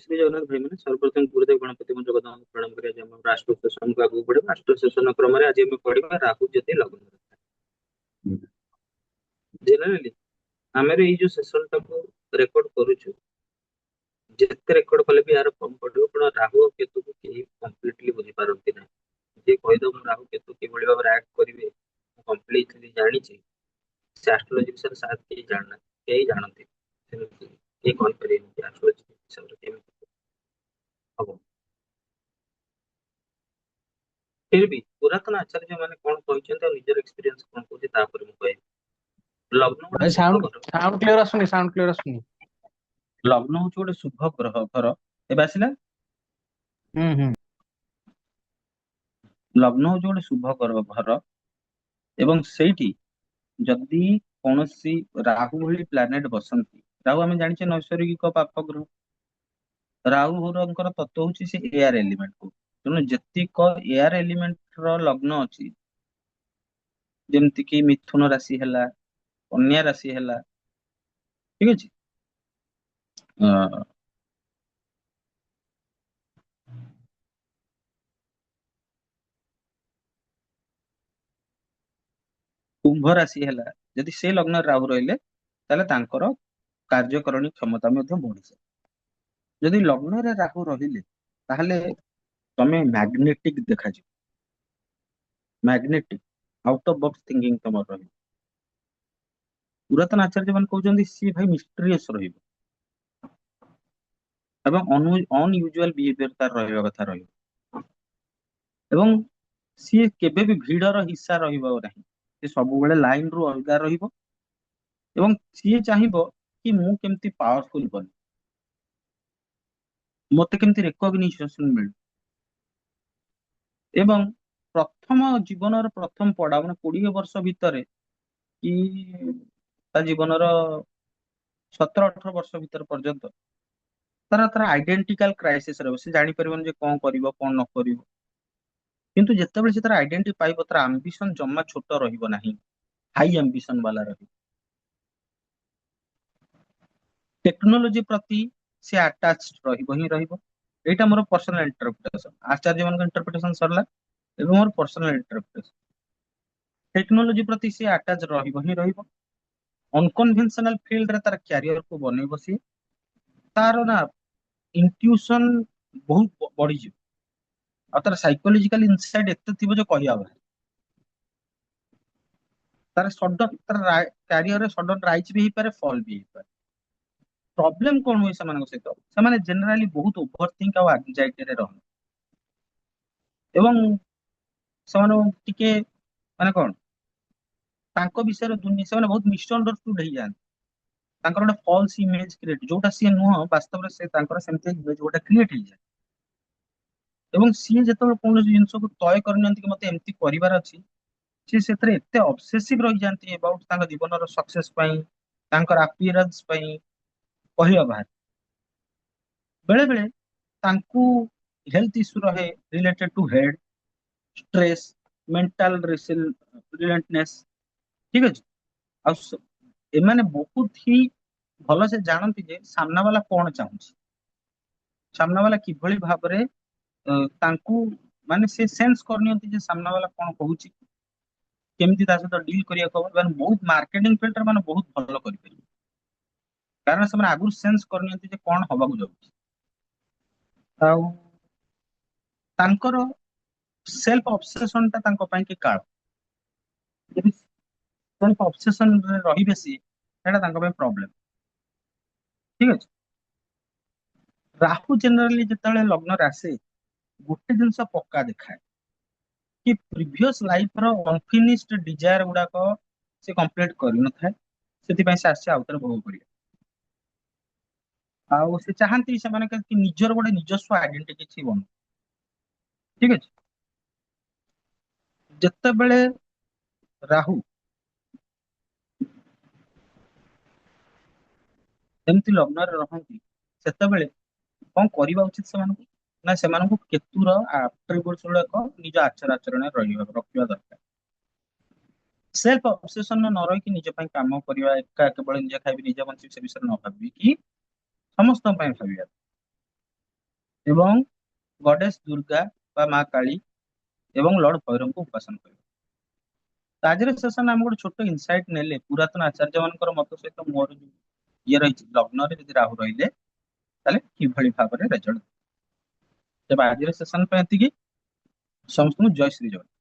श्री जगन्नाथ भाई मैंने सर्वप्रथम गुरुदेव गणपति जगदान प्रणाम करें हम राष्ट्र सेशन को आगू बढ़े राष्ट्र सेशन क्रम आज आम पढ़ा राहु जति लग्न जनरली आम जो सेशन टाको रेकर्ड करूछु जिते रेकर्ड कले भी यार फर्म पड़ो पण राहु और केतु को कहीं कंप्लीटली बुझी पारती ना जे कहीद मु राहु केतु किभଳି भाव एक्ट करेंगे कंप्लीटली जानी से एस्ट्रोलॉजी विषय साथ के जानना कई जानते के कौन करें एस्ट्रोलॉजी विषय केମିତି हबो फिर भी पुरातन आचार्य मैंने कौन कहते और निजर एक्सपीरियंस कौन कहते तापर मु कहे लग्न गोटे भाई शुभ साउंड घर साउंड क्लियर आସୁନି साउंड क्लियर आସୁନି। लग्न हूँ गोटे शुभ ग्रह घर ଏବେ ଆସିଲା ହୁଁ। ଲଗ୍ନ ହଉଛି ଗୋଟେ ଶୁଭ ଘର ଏବଂ ସେଇଠି ଯଦି କୌଣସି ରାହୁ ଭଳି ପ୍ଲାନେଟ ବସନ୍ତି ରାହୁ ଆମେ ଜାଣିଛେ ନୈସର୍ଗିକ ପାପ ଗ୍ରହ ରାହୁଙ୍କର ତତ୍ଵ ହଉଛି ସେ ଏୟାର ଏଲିମେଣ୍ଟ ତେଣୁ ଯେତିକ ଏୟାର ଏଲିମେଣ୍ଟ ର ଲଗ୍ନ ଅଛି ଯେମିତି କି ମିଥୁନ ରାଶି ହେଲା କନ୍ୟା ରାଶି ହେଲା ଠିକ ଅଛି ଅ, କୁମ୍ଭ ରାଶି ହେଲା ଯଦି ସେ ଲଗ୍ନରେ ରାହୁ ରହିଲେ ତାହେଲେ ତାଙ୍କର କାର୍ଯ୍ୟକରଣୀ କ୍ଷମତା ମଧ୍ୟ ବଢିଯାଏ ଯଦି ଲଗ୍ନରେ ରାହୁ ରହିଲେ ତାହେଲେ ତମେ ମ୍ୟାଗ୍ନେଟିକ ଦେଖାଯିବ magnetic out of box thinking ତମର ରହିବ ପୁରାତନ ଆଚାର୍ଯ୍ୟ ମାନେ କହୁଛନ୍ତି ସିଏ ଭାଇ ମିଷ୍ଟ୍ରିୟସ୍ ରହିବ ଏବଂ ଅନୟୁଜୁଆଲ ବିହେଭିୟର ତାର ରହିବା କଥା ରହିବ ଏବଂ ସିଏ କେବେ ବି ଭିଡର ହିସ୍ସା ରହିବ ନାହିଁ ସେ ସବୁବେଳେ ଲାଇନ ରୁ ଅଲଗା ରହିବ ଏବଂ ସିଏ ଚାହିଁବ କି ମୁଁ କେମିତି ପାୱାରଫୁଲ ବନେ ମତେ କେମିତି ରେକଗ୍ନିସନ ମିଳୁ ଏବଂ ପ୍ରଥମ ଜୀବନର ପ୍ରଥମ ପଡାଉ ମାନେ 20 ବର୍ଷ ଭିତରେ କି ତା ଜୀବନର 17-18 ବର୍ଷ ଭିତରେ ପର୍ଯ୍ୟନ୍ତ ତାର ତାର ଆଇଡେଣ୍ଟିକାଲ କ୍ରାଇସିସ ରହିବ ସେ ଜାଣିପାରିବନି ଯେ କଣ କରିବ କଣ ନ କରିବ କିନ୍ତୁ ଯେତେବେଳେ ସେ ତାର ଆଇଡେଣ୍ଟି ପାଇବ ତାର ଆମ୍ବିସନ ଜମା ଛୋଟ ରହିବ ନାହିଁ ହାଇ ଆମ୍ବିସନ ବାଲା ରହିବ ଟେକ୍ନୋଲୋଜି ପ୍ରତି ସେ ଆଟାଚ ରହିବ ହିଁ ରହିବ ଏଇଟା ମୋର ପର୍ସନାଲ ଇଣ୍ଟରପ୍ରିଟେସନ ଆଚାର୍ଯ୍ୟ ମାନଙ୍କ ଇଣ୍ଟରପ୍ରିଟେସନ ସରିଲା ଏବେ ମୋର ପର୍ସନାଲ ଇଣ୍ଟରପ୍ରିଟେସନ ଟେକ୍ନୋଲୋଜି ପ୍ରତି ସେ ଆଟାଚ ରହିବ ହିଁ ରହିବ ଅନକନଭେନସନାଲ ଫିଲ୍ଡରେ ତାର କ୍ୟାରିୟରକୁ ବନେଇବ ସିଏ ତାର ନା ଇଣ୍ଟ୍ୟୁସନ ବହୁତ ବଢିଯିବ ଆଉ ତାର ସାଇକୋଲୋଜିକାଲ ଇନସାଇଟ୍ ଏତେ ଥିବ ଯେ କହିବା ବାହାରେ ତାର ସଡନ ତାର କ୍ୟାରିୟରରେ ସଡନ ରାଇଜ ବି ହେଇପାରେ ଫଲ ବି ହେଇପାରେ ପ୍ରୋବ୍ଲେମ କଣ ହୁଏ ସେମାନଙ୍କ ସହିତ ସେମାନେ ଜେନେରାଲି ବହୁତ ଓଭର ଥିଙ୍କ ଆଉ ଆଂଜାଇଟିରେ ରହନ୍ତି ଏବଂ ସେମାନେ ଟିକେ ମାନେ କଣ ତାଙ୍କ ବିଷୟରେ ଦୁନିଆ ସେମାନେ ବହୁତ ମିସଅଣ୍ଡରଷ୍ଟୁଡ ହେଇଯାଆନ୍ତି ତାଙ୍କର ଗୋଟେ ଫଲ୍ସ ଇମେଜ କ୍ରିଏଟ ଯୋଉଟା ସିଏ ନୁହଁ ବାସ୍ତବରେ ସେ ତାଙ୍କର ସେମିତି ଇମେଜ ଗୋଟେ କ୍ରିଏଟ ହେଇଯାଏ ଏବଂ ସିଏ ଯେତେବେଳେ କୌଣସି ଜିନିଷକୁ ତୟ କରିନିଅନ୍ତି କି ମତେ ଏମିତି କରିବାର ଅଛି ସିଏ ସେଥିରେ ଏତେ ଅବସେସିଭ ରହିଯାନ୍ତି ଏବାଉଟ ତାଙ୍କ ଜୀବନର ସକ୍ସେସ ପାଇଁ ତାଙ୍କର ଆপিୟରାନ୍ସ ପାଇଁ କହିବା ବାହାରେ ବେଳେ ବେଳେ ତାଙ୍କୁ ହେଲ୍ଥ ଇସ୍ୟୁ ରହେ related to head stress mental ରିଲେଣ୍ଟନେସ ଠିକ ଅଛି ଆଉ ଏମାନେ ବହୁତ ହି ଭଲ ସେ ଜାଣନ୍ତି ଯେ ସାମ୍ନା ବାଲା କଣ ଚାହୁଁଛି ସାମ୍ନା ବାଲା କିଭଳି ଭାବରେ ତାଙ୍କୁ ମାନେ ସେ ସେନ୍ସ କରିନିଅନ୍ତି ଯେ ସାମ୍ନା ବାଲା କଣ କହୁଛି କେମିତି ତା ସହିତ ଡିଲ୍ କରିବାକୁ ହବ ମାନେ ବହୁତ ମାର୍କେଟିଂ ଫିଲ୍ଡରେ ମାନେ ବହୁତ ଭଲ କରିପାରିବେ କାରଣ ସେମାନେ ଆଗରୁ ସେନ୍ସ କରିନିଅନ୍ତି ଯେ କଣ ହବାକୁ ଯାଉଛି ଆଉ ତାଙ୍କର ସେଲ୍ଫ ଅବସେସନ ଟା ତାଙ୍କ ପାଇଁ କି କାଳ ଯଦି ସେଲ୍ଫ ଅବସେସନରେ ରହିବେ ସିଏ ସେଇଟା ତାଙ୍କ ପାଇଁ ପ୍ରୋବ୍ଲେମ ଠିକ ଅଛି ରାହୁ ଜେନେରାଲି ଯେତେବେଳେ ଲଗ୍ନରେ ଆସେ ଗୋଟେ ଜିନିଷ ପକ୍କା ଦେଖାଏ କି ପ୍ରିଭିୟସ ଲାଇଫ ର ଅନଫିନିଶ୍ଡ ଡିଜାୟାର ଗୁଡାକ ସେ କମ୍ପ୍ଲିଟ କରିନଥାଏ ସେଥିପାଇଁ ସେ ଆସିଛି ଆଉଥରେ ଭୋଗ କରିବା ଆଉ ସେ ଚାହାନ୍ତି ସେମାନେ କେମିତି ନିଜର ଗୋଟେ ନିଜସ୍ୱ ଆଇଡେଣ୍ଟି କିଛି ବନୁ ଠିକ ଅଛି ଯେତେବେଳେ ରାହୁ ଏମିତି ଲଗ୍ନରେ ରହନ୍ତି ସେତେବେଳେ କଣ କରିବା ଉଚିତ ସେମାନଙ୍କୁ ନା ସେମାନଙ୍କୁ କେତୁର ଆଟ୍ରିବ୍ୟୁଟ୍ସ ଗୁଡାକ ନିଜ ଆଚାର ଆଚରଣରେ ରଖିବା ଦରକାର ସେଲ୍ଫ ଅବସେସନ ନ ରହିକି ନିଜ ପାଇଁ କାମ କରିବା ଏକା କେବଳ ନିଜେ ଖାଇବି ନିଜେ ବଞ୍ଚିବି ସେ ବିଷୟରେ ନ ଭାବିକି ସମସ୍ତଙ୍କ ପାଇଁ ଭାବିବା ଏବଂ ଗଡେଶ ଦୁର୍ଗା ବା ମା କାଳୀ ଏବଂ ଲର୍ଡ ଭୈରବଙ୍କୁ ଉପାସନା କରିବ। ତ ଆଜିର ସେସନ ଆମେ ଗୋଟେ ଛୋଟ ଇନସାଇଟ୍ ନେଲେ ପୁରାତନ ଆଚାର୍ଯ୍ୟ ମାନଙ୍କର ମତ ସହିତ ମୋର ଯୋଉ ଇଏ ରହିଛି, ଲଗ୍ନରେ ଯଦି ରାହୁ ରହିଲେ ତାହେଲେ କିଭଳି ଭାବରେ ରେଜଲ୍ଟ। ତେବେ ଆଜିର ସେସନ ପାଇଁ ଏତିକି। ସମସ୍ତଙ୍କୁ ଜୟ ଶ୍ରୀ ଜଗନ୍ନାଥ।